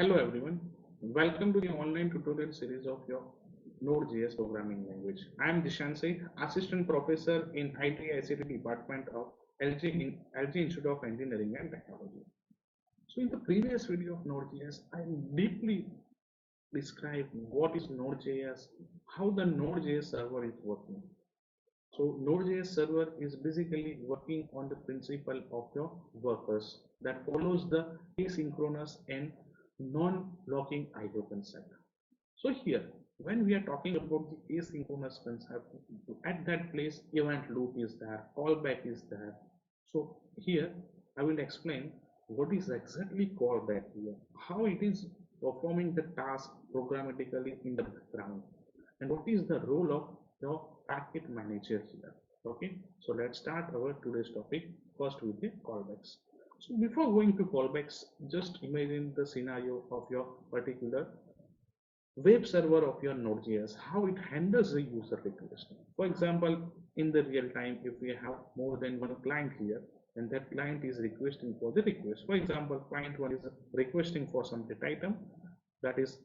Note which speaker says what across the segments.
Speaker 1: Hello everyone, welcome to the online tutorial series of your NodeJS programming language. I am Dishan Said, Assistant Professor in IT ICT Department of LG Institute of Engineering and Technology. So in the previous video of Node.js, I deeply described what is Node.js, how the Node.js server is working. So Node.js server is basically working on the principle of your workers that follows the asynchronous and non-blocking IO concept. So here, when we are talking about the asynchronous concept, at that place event loop is there, callback is there. So here I will explain what is exactly callback here, how it is performing the task programmatically in the background, and what is the role of your packet manager here. Okay, so let's start our today's topic first with the callbacks. So before going to callbacks, just imagine the scenario of your particular web server of your Node.js, how it handles the user request. For example, in the real time, if we have more than one client here, and that client is requesting for the request. For example, client one is requesting for some data item, that is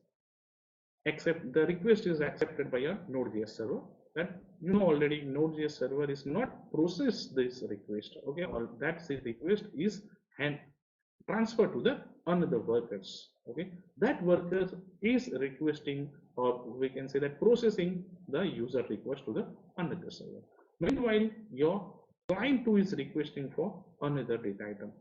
Speaker 1: the request is accepted by your Node.js server. That you know already, Node.js server is not process this request. Okay, or that request is transferred to the another workers. Okay, that worker is requesting, or we can say that processing the user request to the another server. Meanwhile, your client 2 is requesting for another data item.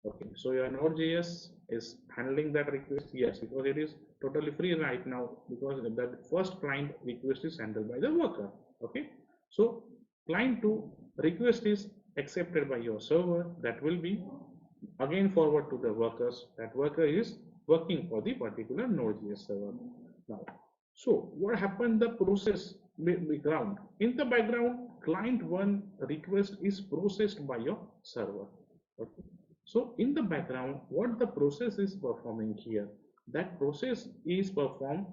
Speaker 1: Okay, so your Node.js is handling that request, yes, because it is totally free right now, because the first client request is handled by the worker. Okay, so client 2 request is accepted by your server, that will be again forward to the workers. That worker is working for the particular Node.js server. Now, so what happened? The process background. In the background, client 1 request is processed by your server. Okay. So in the background, what the process is performing here? That process is performed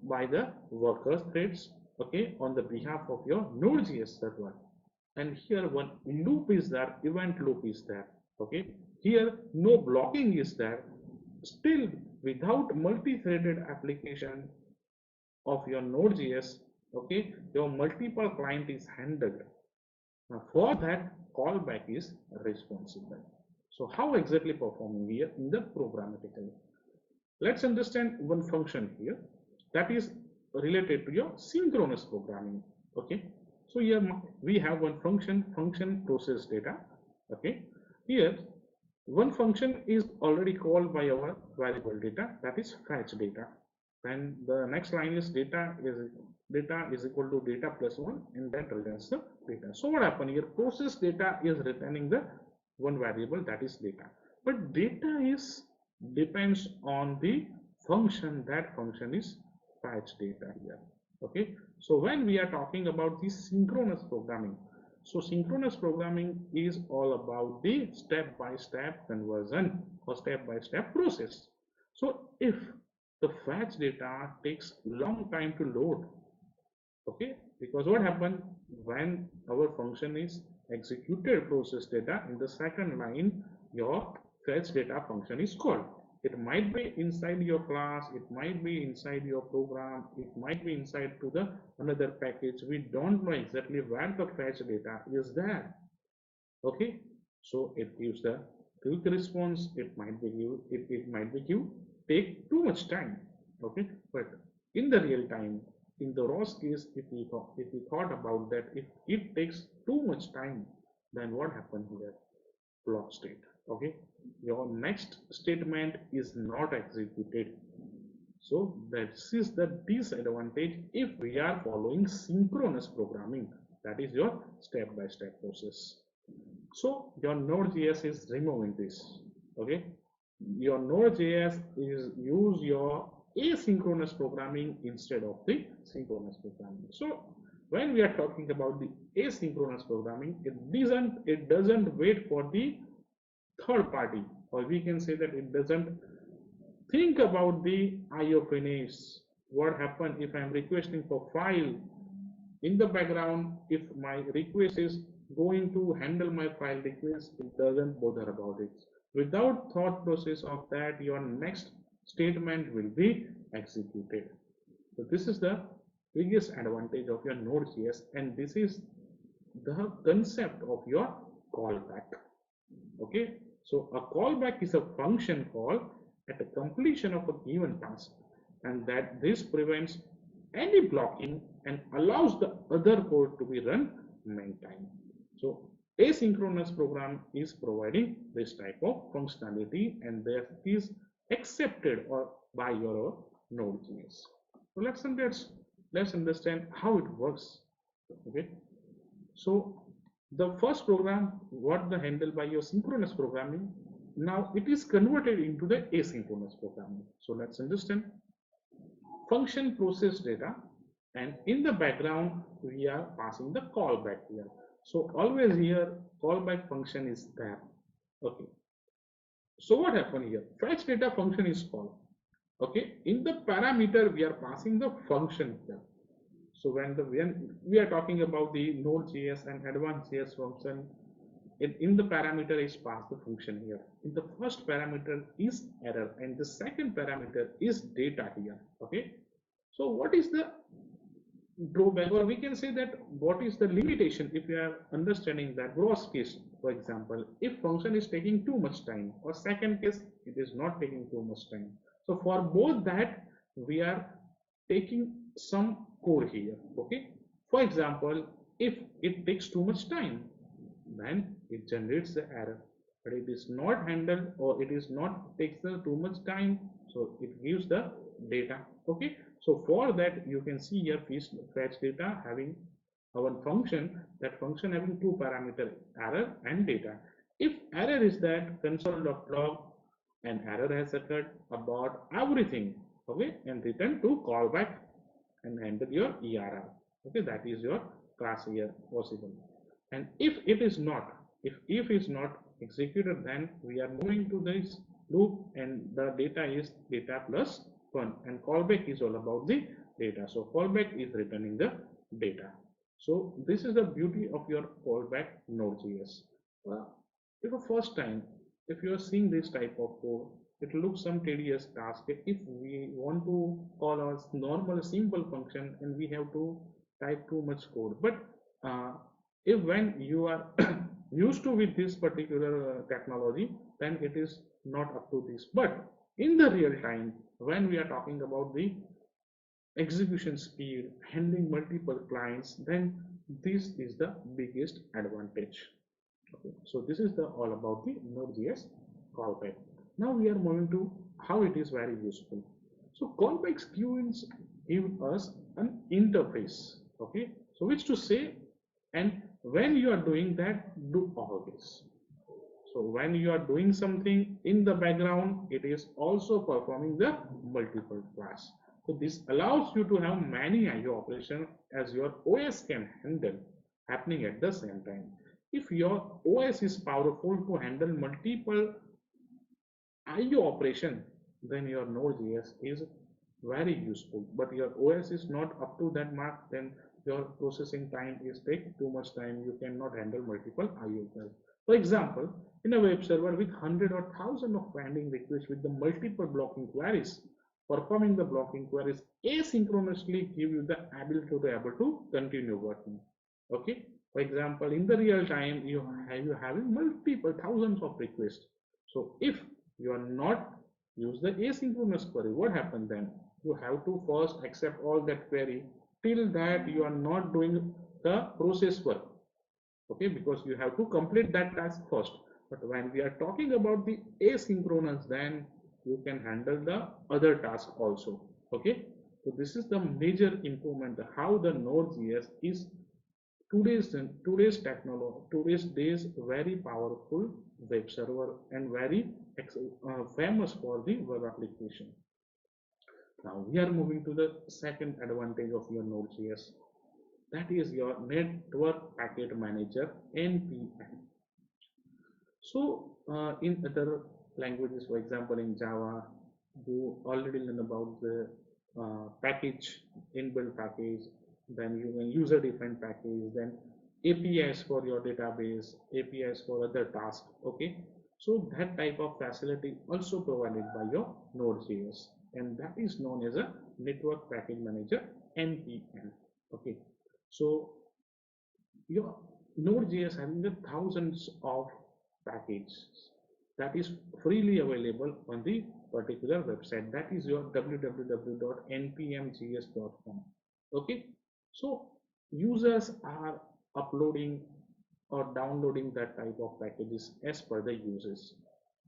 Speaker 1: by the workers threads. Okay, on the behalf of your Node.js server. And here one loop is there, event loop is there. Okay, here no blocking is there. Still, without multi-threaded application of your Node.js, okay, your multiple client is handled. Now for that, callback is responsible. So how exactly performing here in the programmatically? Let's understand one function here that is related to your synchronous programming. Okay, so here we have one function process data. Okay, here one function is already called by our variable data, that is fetch data. Then the next line is data is equal to data plus 1, and that returns the data. So what happened here? Process data is returning the one variable, that is data, but data is depends on the function. That function is fetch data here. Okay, so when we are talking about the synchronous programming, so synchronous programming is all about the step-by-step conversion or step-by-step process. So if the fetch data takes long time to load, okay, because what happened when our function is executed process data, in the second line your fetch data function is called. It might be inside your class, it might be inside your program, it might be inside to the another package. We don't know exactly where the fetch data is there. Okay, so it gives the quick response. It might be take too much time. Okay, but in the real time, in the ROS case, if we thought about that, if it takes too much time, then what happened here? Block state. Okay, your next statement is not executed. So this is the disadvantage if we are following synchronous programming, that is your step-by-step process. So your Node.js is removing this. Okay, your Node.js is use your asynchronous programming instead of the synchronous programming. So when we are talking about the asynchronous programming, it doesn't wait for the third party, or we can say that it doesn't think about the IO finish. What happens if I'm requesting for file in the background? If my request is going to handle my file request, it doesn't bother about it. Without thought process of that, your next statement will be executed. So this is the biggest advantage of your Node.js, and this is the concept of your callback. Okay, so a callback is a function call at the completion of a given task, and that this prevents any blocking and allows the other code to be run meantime. So asynchronous program is providing this type of functionality, and that is accepted or by your Node.js. So let's understand how it works. Okay, so the first program what the handle by your synchronous programming, now it is converted into the asynchronous programming. So let's understand. Function process data, and in the background we are passing the callback here. So always here callback function is there. Okay, so what happened here? Fetch data function is called. Okay, in the parameter we are passing the function here. So when we are talking about the Node.js and advanced JS function, in the parameter is passed the function here. In the first parameter is error, and the second parameter is data here. Okay, so what is the drawback, or we can say that what is the limitation if you are understanding that worst case? For example, if function is taking too much time, or second case it is not taking too much time. So for both that we are taking some code here. Okay, for example, if it takes too much time, then it generates the error, but it is not handled or it is not takes the too much time, so it gives the data. Okay, so for that you can see here fetch data having our function, that function having two parameter, error and data. If error is that console.log an error has occurred about everything, okay, and return to callback and enter your ERR. Okay, that is your class here possible. And if it is not, if is not executed, then we are moving to this loop, and the data is data plus 1, and callback is all about the data. So callback is returning the data. So this is the beauty of your callback Node.js. If the first time, if you are seeing this type of code, it looks some tedious task. If we want to call our normal simple function and we have to type too much code, but if when you are used to with this particular technology, then it is not up to this. But in the real time, when we are talking about the execution speed, handling multiple clients, then this is the biggest advantage. Okay, so this is the all about the Node.js callback. Now we are moving to how it is very useful. So callbacks give us an interface. Okay, so which to say, and when you are doing that, do all this. So when you are doing something in the background, it is also performing the multiple class. So this allows you to have many IO operations as your OS can handle happening at the same time. If your OS is powerful to handle multiple IO operation, then your Node.js is very useful. But your OS is not up to that mark, then your processing time is take too much time. You cannot handle multiple IO files. For example, in a web server with 100 or 1000 of pending requests with the multiple blocking queries, performing the blocking queries asynchronously give you the ability to be able to continue working. Okay. For example, in the real time, you having multiple thousands of requests. So if you are not use the asynchronous query, what happens then? You have to first accept all that query. Till that you are not doing the process work. Okay, because you have to complete that task first. But when we are talking about the asynchronous, then you can handle the other task also. Okay, so this is the major improvement, how the Node.js is today's technology, today's days very powerful web server and very famous for the web application. Now we are moving to the second advantage of your Node.js, that is your network packet manager, NPM. So in other languages, for example in Java, you already learn about the package, inbuilt package, then you can user defined package, then APIs for your database, APIs for other tasks. Okay, So that type of facility also provided by your Node.js, and that is known as a network package manager, NPM. Okay, so your Node.js having the thousands of packages that is freely available on the particular website, that is your www.npmjs.com. Okay, so users are uploading or downloading that type of packages as per the uses,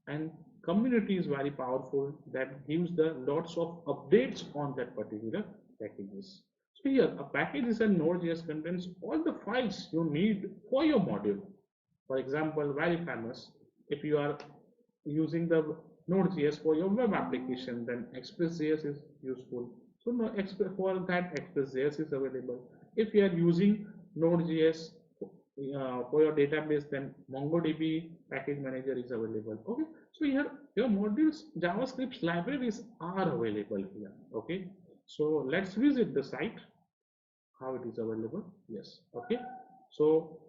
Speaker 1: and community is very powerful, that gives the lots of updates on that particular packages. So here a package is a Node.js contains all the files you need for your module. For example, very famous, if you are using the Node.js for your web application, then Express.js is useful. So no, for that Express.js is available. If you are using Node.js for your database, then MongoDB package manager is available. Okay, so here your modules JavaScript libraries are available here. Okay, so let's visit the site how it is available. Yes. Okay, so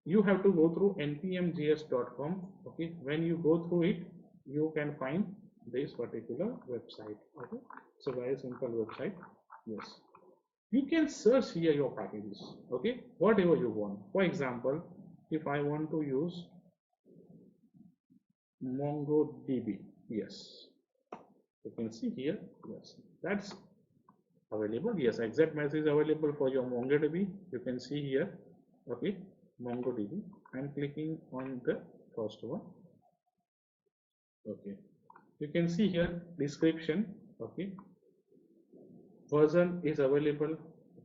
Speaker 1: you have to go through npmjs.com. Okay, when you go through it, you can find this particular website. Okay, it's a very simple website. Yes, you can search here your packages. Okay, whatever you want. For example, if I want to use MongoDB, yes, you can see here. Yes, that's available. Yes, exact match is available for your MongoDB. You can see here. Okay, MongoDB. I'm clicking on the first one. Okay, you can see here description. Okay, version is available.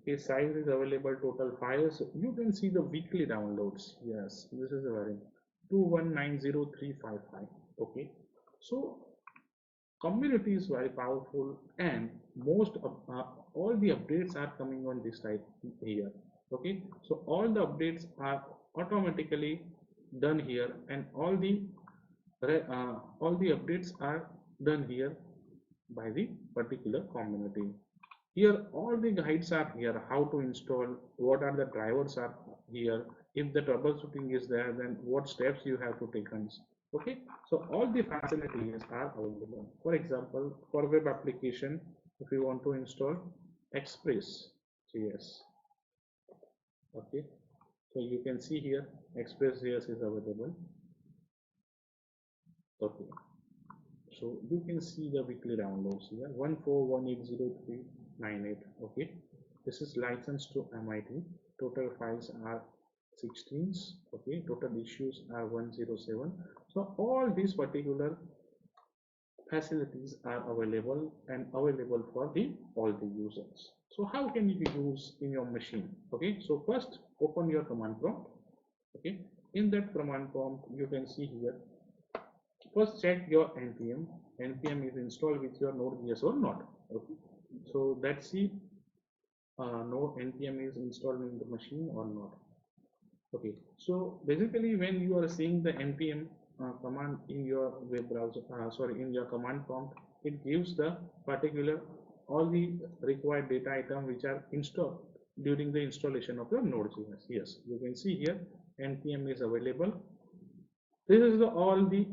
Speaker 1: Okay, size is available, total files. You can see the weekly downloads. Yes, this is a very 2190355. Okay, so community is very powerful, and most of all the updates are coming on this type here. Okay, so all the updates are automatically done here, and all the updates are done here by the particular community. Here all the guides are here, how to install, what are the drivers are here, if the troubleshooting is there, then what steps you have to take. Okay, so all the facilities are available. For example, for web application, if you want to install Express.js, okay, so you can see here Express.js is available. Okay, so you can see the weekly downloads here, 141803898. Okay, this is licensed to MIT. Total files are 16. Okay, total issues are 107. So all these particular facilities are available, and available for the all the users. So how can you use in your machine? Okay, so first open your command prompt. Okay, in that command prompt you can see here, first check your npm is installed with your Node.js or not. Okay, so let's see, no npm is installed in the machine or not. Okay, so basically when you are seeing the npm command in your web browser, in your command prompt, it gives the particular all the required data item which are installed during the installation of your Node.js. Yes, you can see here npm is available. This is all the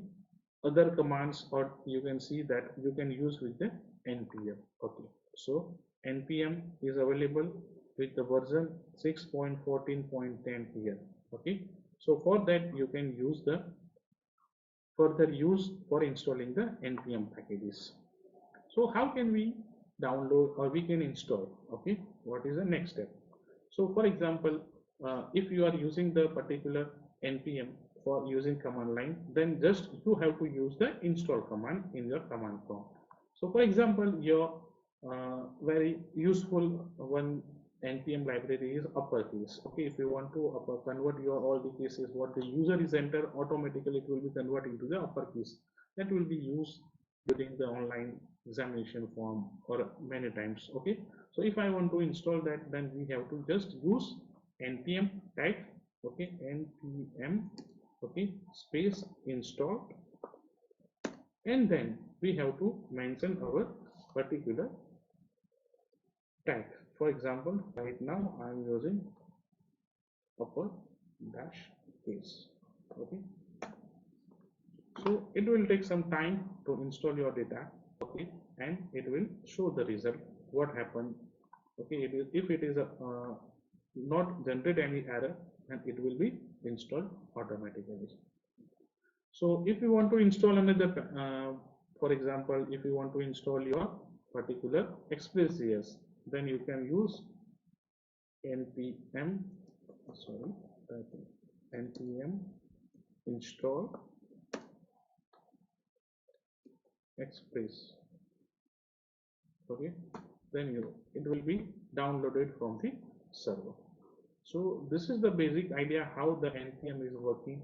Speaker 1: other commands, or you can see that you can use with the npm. Okay, so npm is available with the version 6.14.10 here. Okay, so for that you can use the further use for installing the npm packages. So how can we download or we can install? Okay, what is the next step? So for example, if you are using the particular npm for using command line, then just you have to use the install command in your command prompt. So for example, your very useful one npm library is uppercase. Okay, if you want to convert your all the cases what the user is enter, automatically it will be converted into the uppercase. That will be used during the online examination form or many times. Okay, so if I want to install that, then we have to just use npm type. Okay, npm, okay, space install, and then we have to mention our particular tag. For example, right now I am using upper dash case. Okay, So it will take some time to install your data, okay, and it will show the result, what happened, okay. If it is not generate any error, and it will be installed automatically. So if you want to install another, for example, if you want to install your particular Express.js, then you can use npm install Express, okay. Then it will be downloaded from the server. So this is the basic idea how the npm is working,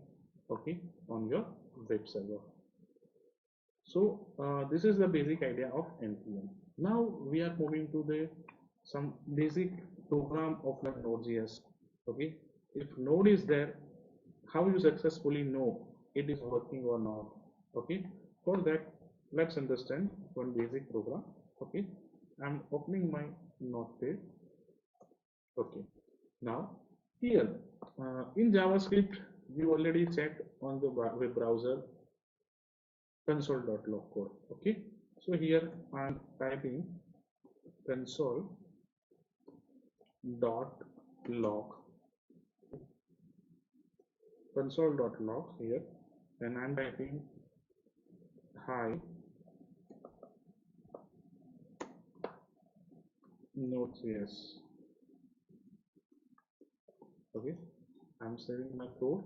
Speaker 1: okay, on your web server. So this is the basic idea of npm. Now we are moving to the some basic program of the Node.js, okay. If Node is there, how you successfully know it is working or not, okay. For that, let's understand one basic program, okay. I'm opening my notepad, okay. Now here in JavaScript, we already checked on the web browser console.log code, okay. So here I'm typing console.log here, and I'm typing hi Node.js, okay. I'm saving my code,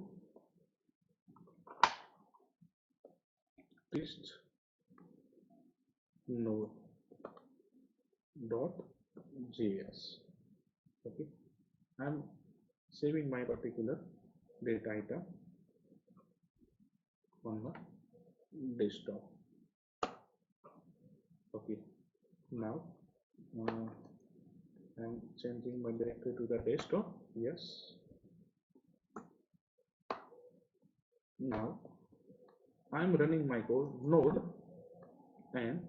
Speaker 1: test node.js, okay. I'm saving my particular data item on the desktop, okay. Now I'm changing my directory to the desktop, yes. Now I'm running my code node and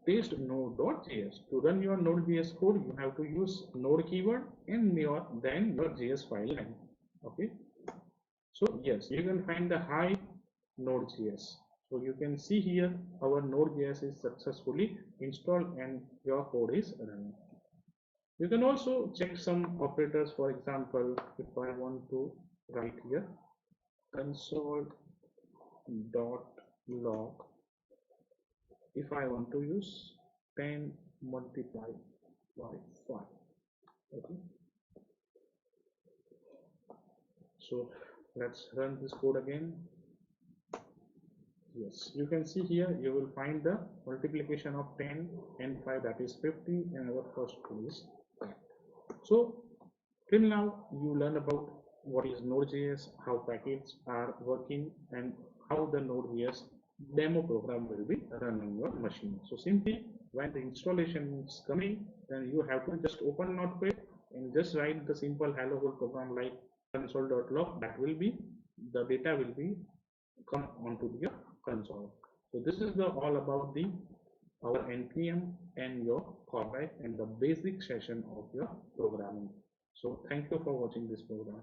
Speaker 1: test node.js. To run your Node.js code, you have to use node keyword and then your JS file name, okay. So yes, you can find the hi Node.js. So you can see here our Node.js is successfully installed and your code is running. You can also check some operators. For example, if I want to write here console.log, if I want to use 10 multiplied by 5, okay. So let's run this code again. Yes, you can see here you will find the multiplication of 10 and 5, that is 50, and our first code is 10. So till now you learn about what is Node.js, how packets are working, and how the Node.js demo program will be run on your machine. So simply when the installation is coming, then you have to just open Notepad and just write the simple hello world program like console.log. That will be the data will be come onto your console. So this is the all about the our npm and your callback and the basic session of your programming. So thank you for watching this program.